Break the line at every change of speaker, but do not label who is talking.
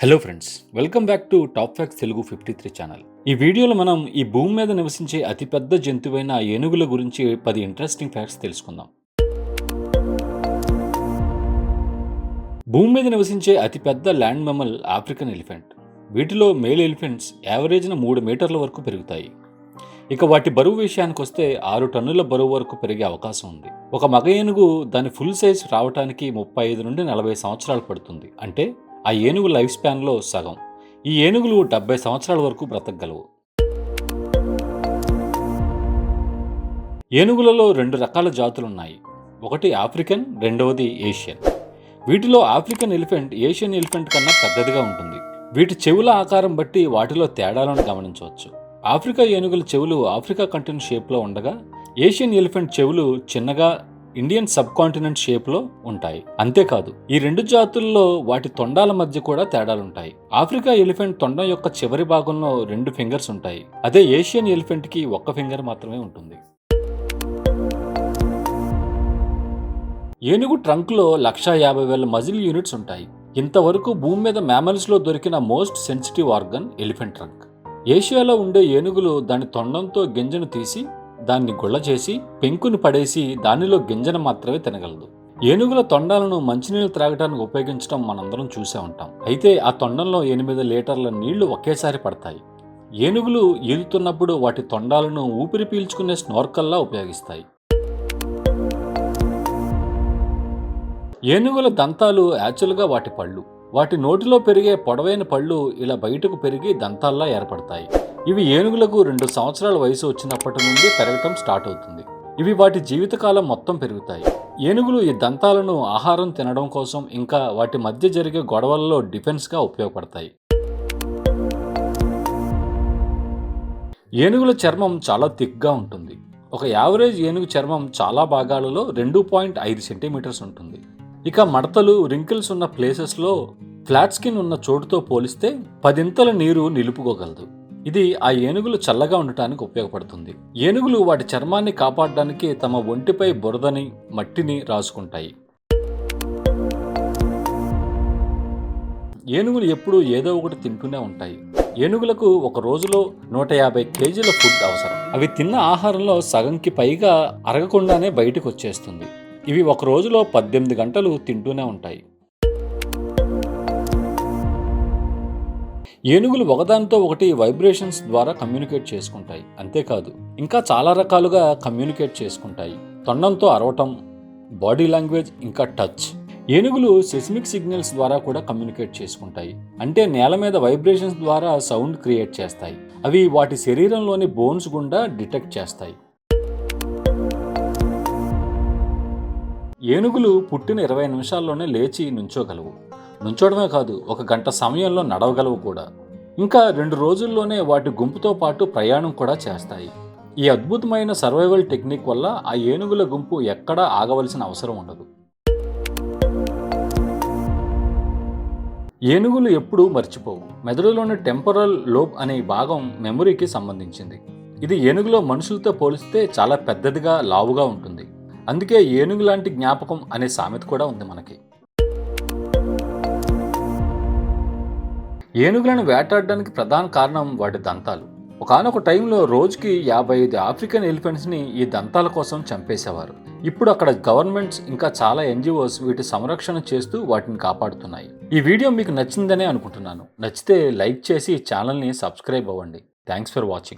Hello friends, welcome back to top facts Telugu 53 channel. ఈ వీడియోలో మనం ఈ భూమి మీద నివసించే అతిపెద్ద జంతువైన ఏనుగుల గురించి 10 ఇంట్రెస్టింగ్ ఫ్యాక్ట్స్ తెలుసుకుందాం. భూమి మీద నివసించే అతిపెద్ద ల్యాండ్ మెమల్ ఆఫ్రికన్ ఎలిఫెంట్. వీటిలో మేల్ ఎలిఫెంట్స్ యావరేజ్న 3 మీటర్ల వరకు పెరుగుతాయి. ఇక వాటి బరువు విషయానికి వస్తే 6 టన్నుల బరువు వరకు పెరిగే అవకాశం ఉంది. ఒక మగ ఏనుగు దాని ఫుల్ సైజ్ రావడానికి 35 నుండి 40 సంవత్సరాలు పడుతుంది. అంటే ఆ ఏనుగు లైఫ్ స్పాన్లో సగం. ఈ ఏనుగులు 70 సంవత్సరాల వరకు బ్రతకగలవు. ఏనుగులలో 2 రకాల జాతులున్నాయి. ఒకటి ఆఫ్రికన్, రెండవది ఏషియన్. వీటిలో ఆఫ్రికన్ ఎలిఫెంట్ ఏషియన్ ఎలిఫెంట్ కన్నా పెద్దదిగా ఉంటుంది. వీటి చెవుల ఆకారం బట్టి వాటిలో తేడాలను గమనించవచ్చు. ఆఫ్రికా ఏనుగుల చెవులు ఆఫ్రికా కంటినెంట్ షేప్లో ఉండగా, ఏషియన్ ఎలిఫెంట్ చెవులు చిన్నగా ఇండియన్ సబ్ కాంటినెంట్ షేప్లో ఉంటాయి. అంతేకాదు, ఈ 2 జాతుల్లో వాటి తొండాల మధ్య కూడా తేడాలుంటాయి. ఆఫ్రికా ఎలిఫెంట్ తొండం యొక్క చివరి భాగంలో 2 ఫింగర్స్ ఉంటాయి. అదే ఏషియన్ ఎలిఫెంట్కి 1 ఫింగర్ మాత్రమే ఉంటుంది. ఏనుగు ట్రంక్లో 150,000 మజిల్ యూనిట్స్ ఉంటాయి. ఇంతవరకు భూమి మీద మ్యామల్స్లో దొరికిన most sensitive organ elephant trunk. ఏషియాలో ఉండే ఏనుగులు దాని తొండంతో గింజను తీసి దాన్ని గుళ్ళ చేసి పెంకుని పడేసి దానిలో గింజను మాత్రమే తినగలదు. ఏనుగుల తొండాలను మంచినీళ్ళు త్రాగడానికి ఉపయోగించడం మనందరం చూసే ఉంటాం. అయితే ఆ తొండంలో 8 లీటర్ల నీళ్లు ఒకేసారి పడతాయి. ఏనుగులు ఈదుతున్నప్పుడు వాటి తొండాలను ఊపిరి పీల్చుకునే స్నోర్కల్లా ఉపయోగిస్తాయి. ఏనుగుల దంతాలు యాక్చువల్గా వాటి పళ్ళు. వాటి నోటిలో పెరిగే పొడవైన పళ్ళు ఇలా బయటకు పెరిగి దంతాల్లా ఏర్పడతాయి. ఇవి ఏనుగులకు 2 సంవత్సరాల వయసు వచ్చినప్పటి నుండి పెరగటం స్టార్ట్ అవుతుంది. ఇవి వాటి జీవితకాలం మొత్తం పెరుగుతాయి. ఏనుగులు ఈ దంతాలను ఆహారం తినడం కోసం, ఇంకా వాటి మధ్య జరిగే గొడవలలో డిఫెన్స్గా ఉపయోగపడతాయి. ఏనుగుల చర్మం చాలా థిక్గా ఉంటుంది. ఒక యావరేజ్ ఏనుగు చర్మం చాలా భాగాలలో 2.5 సెంటీమీటర్స్ ఉంటుంది. ఇక మడతలు, రింకిల్స్ ఉన్న ప్లేసెస్లో ఫ్లాట్ స్కిన్ ఉన్న చోటుతో పోలిస్తే 10 నీరు నిలుపుకోగలదు. ఇది ఆ ఏనుగులు చల్లగా ఉండటానికి ఉపయోగపడుతుంది. ఏనుగులు వాటి చర్మాన్ని కాపాడడానికి తమ ఒంటిపై బురదని, మట్టిని రాసుకుంటాయి. ఏనుగులు ఎప్పుడూ ఏదో ఒకటి తింటూనే ఉంటాయి. ఏనుగులకు ఒక రోజులో 150 కేజీల ఫుడ్ అవసరం. అవి తిన్న ఆహారంలో సగంకి పైగా అరగకుండానే బయటకు వచ్చేస్తుంది. ఇవి ఒక రోజులో 18 గంటలు తింటూనే ఉంటాయి. ఏనుగులు ఒకదానితో ఒకటి వైబ్రేషన్స్ ద్వారా కమ్యూనికేట్ చేసుకుంటాయి. అంతేకాదు, ఇంకా చాలా రకాలుగా కమ్యూనికేట్ చేసుకుంటాయి. తొండంతో అరవటం, బాడీ లాంగ్వేజ్, ఇంకా టచ్. ఏనుగులు సెస్మిక్ సిగ్నల్స్ ద్వారా కూడా కమ్యూనికేట్ చేసుకుంటాయి. అంటే నేల మీద వైబ్రేషన్స్ ద్వారా సౌండ్ క్రియేట్ చేస్తాయి. అవి వాటి శరీరంలోని బోన్స్ గుండా డిటెక్ట్ చేస్తాయి. ఏనుగులు పుట్టిన 20 నిమిషాల్లోనే లేచి నుంచోగలవు. నుంచోడమే కాదు, 1 గంట సమయంలో నడవగలవు కూడా. ఇంకా 2 రోజుల్లోనే వాటి గుంపుతో పాటు ప్రయాణం కూడా చేస్తాయి. ఈ అద్భుతమైన సర్వైవల్ టెక్నిక్ వల్ల ఆ ఏనుగుల గుంపు ఎక్కడా ఆగవలసిన అవసరం ఉండదు. ఏనుగులు ఎప్పుడూ మర్చిపోవు. మెదడులోని టెంపరల్ లోబ్ అనే భాగం మెమొరీకి సంబంధించింది. ఇది ఏనుగులో మనుషులతో పోలిస్తే చాలా పెద్దదిగా, లావుగా ఉంటుంది. అందుకే ఏనుగు లాంటి జ్ఞాపకం అనే సామెత కూడా ఉంది మనకి. ఏనుగులను వేటాడడానికి ప్రధాన కారణం వాటి దంతాలు. ఒకానొక టైంలో రోజుకి 55 ఆఫ్రికన్ ఎలిఫెంట్స్ని ఈ దంతాల కోసం చంపేసేవారు. ఇప్పుడు అక్కడ గవర్నమెంట్స్, ఇంకా చాలా NGOs వీటి సంరక్షణ చేస్తూ వాటిని కాపాడుతున్నాయి. ఈ వీడియో మీకు నచ్చిందనే అనుకుంటున్నాను. నచ్చితే లైక్ చేసి ఛానల్ని సబ్స్క్రైబ్ అవ్వండి. Thanks for watching.